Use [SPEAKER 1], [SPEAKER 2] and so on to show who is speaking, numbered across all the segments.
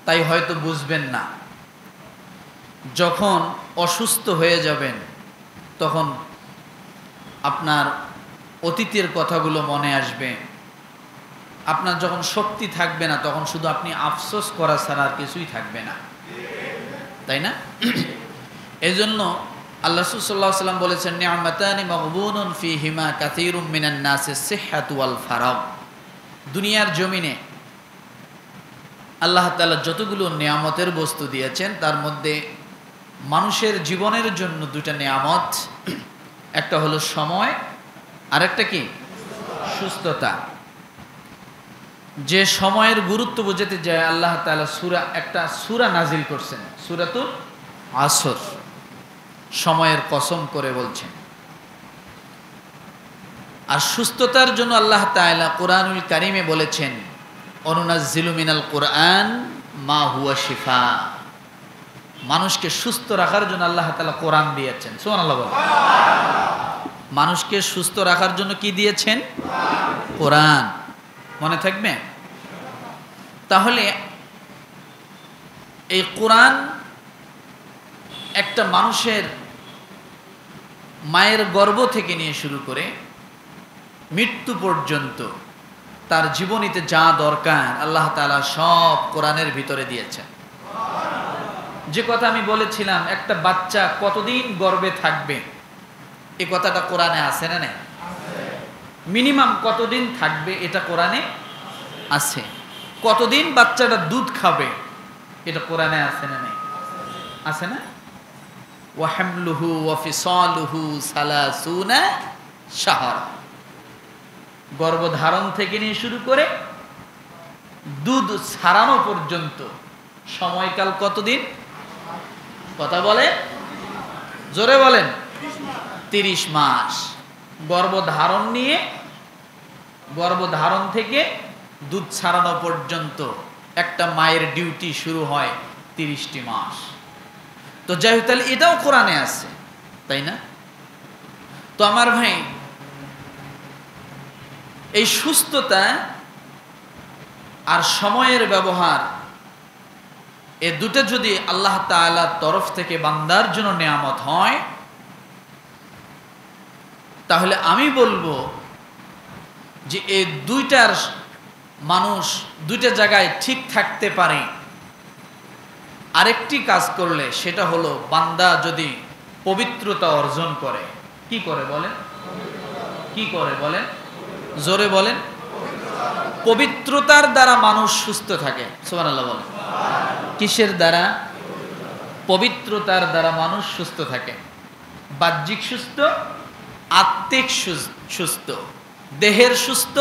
[SPEAKER 1] তাই হয়তো বুঝবেন না। যখন অসুস্থ হয়ে যাবেন তখন আপনার অতীতের কথাগুলো মনে আসবে। আপনার যখন শক্তি থাকবে না তখন শুধু আপনি আফসোস করা ছাড়া আর কিছুই থাকবে না, তাই না? এজন্য আল্লাহ রাসূল সাল্লাল্লাহু আলাইহি ওয়াসাল্লাম বলেছেন, নি'মাতানি মাগবুনুন ফীহিমা কাসীরুম মিনান নাসিস সিহহাতু ওয়াল ফারাগ। দুনিয়ার জমিনে আল্লাহ তাআলা যতগুলো নিয়ামতের বস্তু দিয়েছেন তার মধ্যে মানুষের জীবনের জন্য দুটা নিয়ামত, একটা হলো সময় আর একটা কি? সুস্থতা। যে সময়ের গুরুত্ব বোঝাতে যায় আল্লাহ তাআলা একটা সূরা নাজিল করছেন, সূরাতুল আসর, সময়ের কসম করে বলছেন। আর সুস্থতার জন্য আল্লাহ তাআলা কোরআনুল কারীমে বলেছেন, অনুনাজ্জিলু মিনাল কোরআন মা হুয়া শিফা। মানুষকে সুস্থ রাখার জন্য আল্লাহ তাআলা কোরআন দিয়েছেন। সুবহানাল্লাহ বলেন। মানুষকে সুস্থ রাখার জন্য কি দিয়েছেন? কোরআন। মনে থাকবে? তাহলে এই কোরআন একটা মানুষের মায়ের গর্ভ থেকে নিয়ে শুরু করে মৃত্যু পর্যন্ত তার জীবনীতে যা দরকার আল্লাহ তাআলা সব কোরআনের ভিতরে দিয়েছেন। যে কথা আমি বলেছিলাম, একটা বাচ্চা কতদিন গর্ভে থাকবে এই কথাটা কোরআনে আছে না? নেই? মিনিমাম কতদিন থাকবে এটা কোরআনে আছে। কতদিন বাচ্চাটা দুধ খাবে এটা কোরআনে আছে না? নেই? আছে না? ওয়া হামলুহু ওয়া ফিসালুহু সালাসুনা শাহরা। গর্ভধারণ থেকে নিয়ে শুরু করে দুধ ছাড়ানো পর্যন্ত সময়কাল কতদিন? কথা বলে, জোরে বলেন। 30 মাস। গর্ভধারণ থেকে দুধ ছাড়ানো পর্যন্ত একটা মায়ের ডিউটি শুরু হয় 30টি মাস। তো যাই হোক, তাহলে এটাও কোরআনে আছে, তাই না? তো আমার ভাই, এই সুস্থতা আর সময়ের ব্যবহার এ দুটো যদি আল্লাহ তাআলার তরফ থেকে বান্দার জন্য নিয়ামত হয়, তাহলে আমি বলবো যে এই দুইটার মানুষ দুইটা জায়গায় ঠিক থাকতে পারে। আরেকটি কাজ করলে সেটা হলো বান্দা যদি পবিত্রতা অর্জন করে। কি করে বলেন? কি করে বলেন? জোরে বলেন। পবিত্রতার দ্বারা মানুষ সুস্থ থাকে। সুবহানাল্লাহ বলেন। কিসের দ্বারা? পবিত্রতার দ্বারা মানুষ সুস্থ থাকে। বাহ্যিক সুস্থ, আত্মিক সুস্থ, দেহের সুস্থ,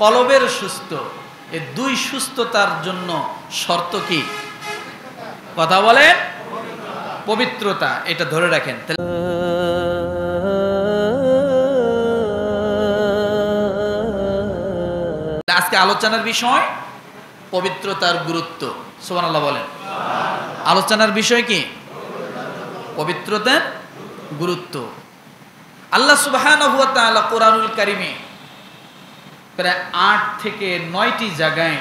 [SPEAKER 1] কলবের সুস্থ। এই দুই সুস্থতার জন্য শর্ত কি? কথা বলেন। পবিত্রতা। এটা ধরে রাখেন। আজকে আলোচনার বিষয় পবিত্রতার গুরুত্ব। সুবহানাল্লাহ বলেন। আলোচনার বিষয় কি? পবিত্রতার গুরুত্ব। আল্লাহ সুবহানাহু ওয়া তাআলা কোরআনুল কারীমে প্রায় 8 থেকে 9টি জায়গায়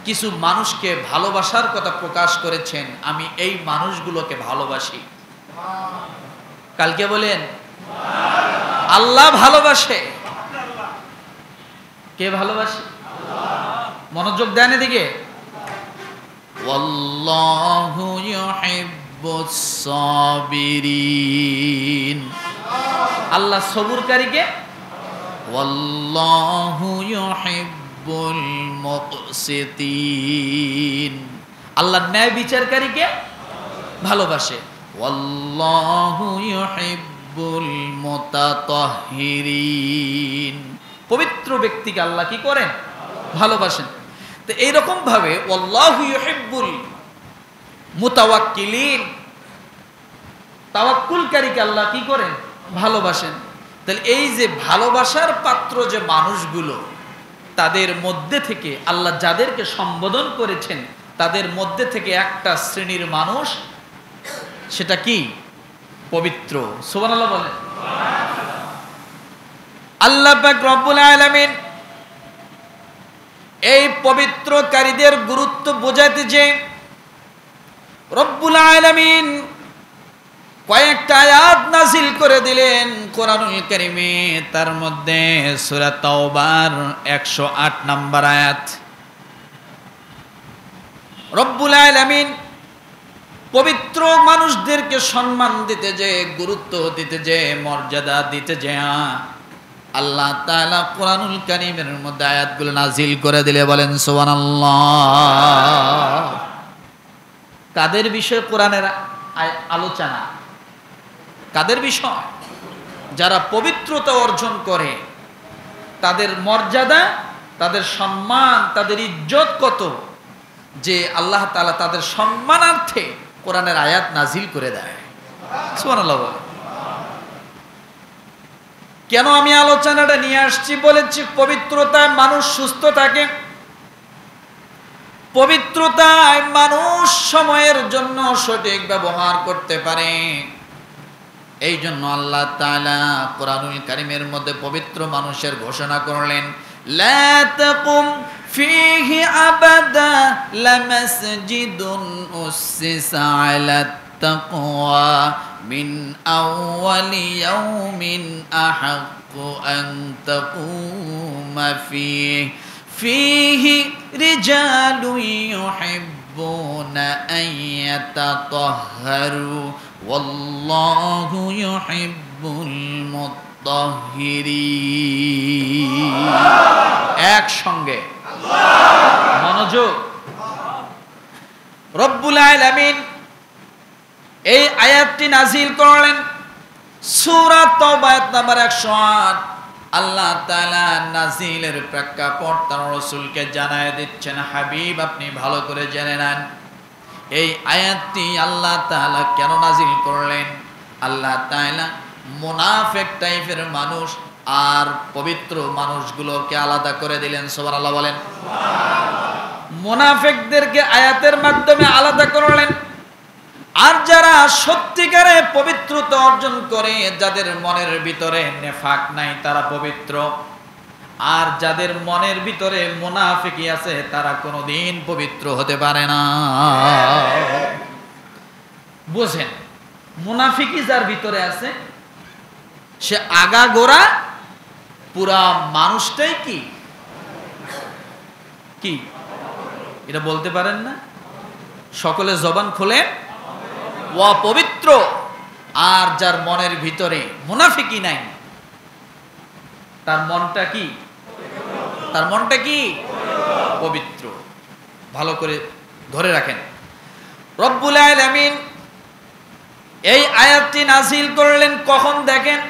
[SPEAKER 1] কিছু মানুষকে ভালোবাসার কথা প্রকাশ করেছেন। আমি এই মানুষগুলোকে ভালোবাসি। কালকে বলেন আল্লাহ ভালোবাসে। কে ভালোবাসে? মনোযোগ দেন এদিকে। ওয়াল্লাহু ইউহিব্বুস সাবিরিন। আল্লাহ সবুরকারীকে, ওয়াল্লাহু ইউহিব্বুল মুকসিতিন। আল্লাহ ন্যায় বিচারকারীকে ভালোবাসে। ওয়াল্লাহু ইউহিব্বুল মুতাতাহহিরিন। পবিত্র ব্যক্তিকে আল্লাহ কি করেন? ভালোবাসেন। তো এইরকম ভাবে আল্লাহু ইউহিব্বুল মুতাওয়াক্কিলিন, তাওয়াক্কুলকারীকে আল্লাহ কি করেন? ভালোবাসেন। তাহলে এই যে ভালোবাসার পাত্র যে মানুষগুলো, তাদের মধ্যে থেকে আল্লাহ যাদেরকে সম্বোধন করেছেন তাদের মধ্যে থেকে একটা শ্রেণীর মানুষ, সেটা কি? পবিত্র। সুবহানাল্লাহ বলেন। আল্লাহ পাক রব্বুল আলামিন এই পবিত্রকারীদের গুরুত্ব বোঝাতে যে রব্বুল আলামিন কয়েকটা আয়াত নাযিল করে দিলেন কোরআনুল কারীমে। তার মধ্যে সূরা তাওবার 108 নম্বর আয়াত। রব্বুল আলামিন পবিত্র মানুষদেরকে সম্মান দিতে যে, গুরুত্ব দিতে যে, মর্যাদা দিতে যে আল্লাহ তাআলা কোরআনুল কারীমের মধ্যে আয়াতগুলো নাযিল করে দিলে বলেন সুবহানাল্লাহ। কাদের বিষয়ে কোরআনের আলোচনা? কাদের বিষয়? যারা পবিত্রতা অর্জন করে, তাদের মর্যাদা, তাদের সম্মান, তাদের ইজ্জত কত, যে আল্লাহ তাআলা তাদের সম্মানার্থে কোরআনের আয়াত নাজিল করে দেয়। সুবহানাল্লাহ। কেন আমি আলোচনাটা নিয়ে আসছি? বলেছি পবিত্রতায় মানুষ সুস্থ থাকে, পবিত্রতায় মানুষ সময়ের জন্য সঠিক ব্যবহার করতে পারে। এই জন্য আল্লাহ তাআলা কোরআনুল কারীমের মধ্যে পবিত্র মানুষের ঘোষণা করলেন, লা তাকুম ফীহি আবাদা লামাসজিদুন উসসিসা আলাত তাকওয়া মিন আউয়ালি ইয়াউমিন আহাক্কু আন তাকুমা ফীহি রিজালুন ইউহিব্বুনা আন ইয়াতাতাহহারু ওয়াল্লাহু ইউহিব্বুল মুত্তাহহিরিন। একসঙ্গে মনোযোগ। রব্বুল আলামিন এই আয়াতটি নাযিল করলেন সূরা তাওবা আয়াত নাম্বার 108। আল্লাহ তাআলা নাযিলের প্রেক্ষাপট তার রাসূলকে জানায় দিচ্ছেন, হাবিব আপনি ভালো করে জেনে নেন এই আয়াতটি আল্লাহ তাআলা কেন নাযিল করলেন। আল্লাহ তাআলা মুনাফিক টাইপের মানুষ আর পবিত্র মানুষগুলোকে আলাদা করে দিলেন। সুবহানাল্লাহ বলেন। মুনাফিকদেরকে আয়াতের মাধ্যমে আলাদা করলেন, আর যারা সত্যিকারে পবিত্রতা অর্জন করে, যাদের মনের ভিতরে নেফাক নাই, তারা পবিত্র। আর যাদের মনের ভিতরে মুনাফিকি আছে, তারা কোনোদিন পবিত্র হতে পারে না। বুঝেন, মুনাফিকি যার ভিতরে আছে, সে আগাগোড়া পুরা মানুষটাই কি কি এটা বলতে পারেন না? সকলে জবান খোলেন, অপবিত্র। আর যার মনের ভিতরে মুনাফিকি নাই, তার মনটা কি? তার মনটা কি? পবিত্র। ভালো করে ধরে রাখেন। রব্বুল আলামিন এই আয়াতটি নাযিল করলেন কখন? দেখেন,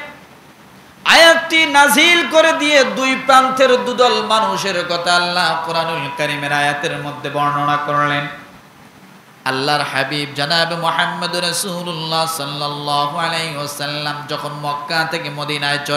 [SPEAKER 1] আয়াতটি নাযিল করে দিয়ে দুই প্রান্তের দুদল মানুষের কথা আল্লাহ কোরআনুল কারীমের আয়াতের মধ্যে বর্ণনা করলেন। আল্লাহর হাবিব জনাব মুহাম্মদ রাসূলুল্লাহ সাল্লাল্লাহু আলাইহি ওয়াসাল্লাম যখন মক্কা থেকে মদিনায় চলে